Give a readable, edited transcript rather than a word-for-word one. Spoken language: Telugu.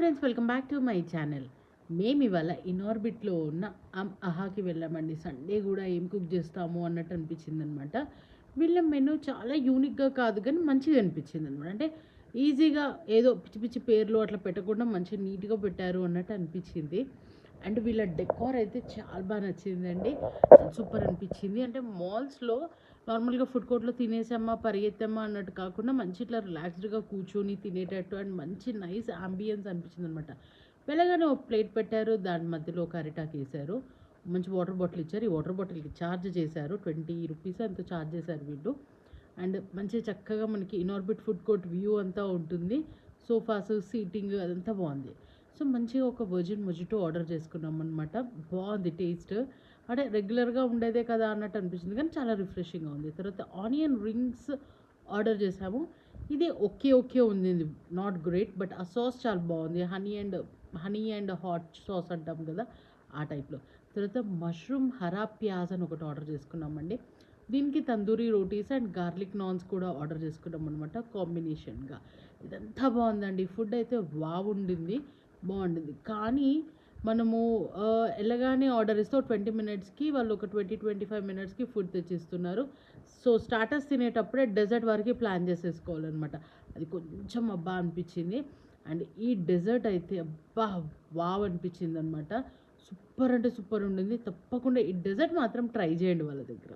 Friends, welcome back to my channel. మేము ఇవాళ ఇనార్బిట్లో ఉన్న అహాకి వెళ్ళామండి. సండే కూడా ఏం కుక్ చేస్తాము అన్నట్టు అనిపించింది అనమాట. వీళ్ళ మెనూ చాలా యూనిక్గా కాదు కానీ మంచిగా అనిపించింది అనమాట. అంటే ఈజీగా ఏదో పిచ్చి పిచ్చి పేర్లు అట్లా పెట్టకుండా మంచిగా నీట్గా పెట్టారు అన్నట్టు అనిపించింది. అండ్ వీళ్ళ డెకార్ అయితే చాలా బాగా నచ్చిందండి. సూపర్ అనిపించింది. అంటే మాల్స్లో నార్మల్గా ఫుడ్ కోర్ట్లో తినేసామా పరిగెత్తామా అన్నట్టు కాకుండా మంచి ఇట్లా రిలాక్స్డ్గా కూర్చొని తినేటట్టు అండ్ మంచి నైస్ అంబియన్స్ అనిపించింది అనమాట. వెళ్ళగానే ఒక ప్లేట్ పెట్టారు, దాని మధ్యలో ఒక అరిటాకు వేశారు, మంచి వాటర్ బాటిల్ ఇచ్చారు. ఈ వాటర్ బాటిల్కి ఛార్జ్ చేశారు, 20 రూపీస్ అంత ఛార్జ్ చేశారు వీళ్ళు. అండ్ మంచిగా చక్కగా మనకి ఇనార్బిట్ ఫుడ్ కోర్ట్ వ్యూ అంతా ఉంటుంది. సోఫాస్ సీటింగ్ అదంతా బాగుంది. సో మంచిగా ఒక వర్జిన్ మొజిటో ఆర్డర్ చేసుకున్నాం అనమాట. బాగుంది టేస్ట్. అంటే రెగ్యులర్గా ఉండేదే కదా అన్నట్టు అనిపించింది కానీ చాలా రిఫ్రెషింగ్గా ఉంది. తర్వాత ఆనియన్ రింగ్స్ ఆర్డర్ చేసాము. ఇది ఓకే ఓకే ఉంది, నాట్ గ్రేట్, బట్ ఆ సాస్ చాలా బాగుంది. హనీ అండ్ హాట్ సాస్ అంటాం కదా ఆ టైప్లో. తర్వాత మష్రూమ్ హరా ప్యాజ్ అని ఒకటి ఆర్డర్ చేసుకున్నామండి. దీనికి తందూరి రోటీస్ అండ్ గార్లిక్ నాన్స్ కూడా ఆర్డర్ చేసుకున్నాం అనమాట కాంబినేషన్గా. ఇదంతా బాగుందండి. ఫుడ్ అయితే బాగుండింది, బాగుండింది. కానీ మనము వెళ్ళగానే ఆర్డర్ ఇస్తే 20 మినిట్స్కి వాళ్ళు ఒక 25 మినిట్స్కి ఫుడ్ తెచ్చిస్తున్నారు. సో స్టార్టర్స్ తినేటప్పుడే డెజర్ట్ వరకు ప్లాన్ చేసేసుకోవాలన్నమాట. అది కొంచెం అబ్బా అనిపించింది. అండ్ ఈ డెజర్ట్ అయితే అబ్బా వావ్ అనిపించింది అనమాట. సూపర్ అంటే సూపర్ ఉండింది. తప్పకుండా ఈ డెజర్ట్ మాత్రం ట్రై చేయండి వాళ్ళ దగ్గర.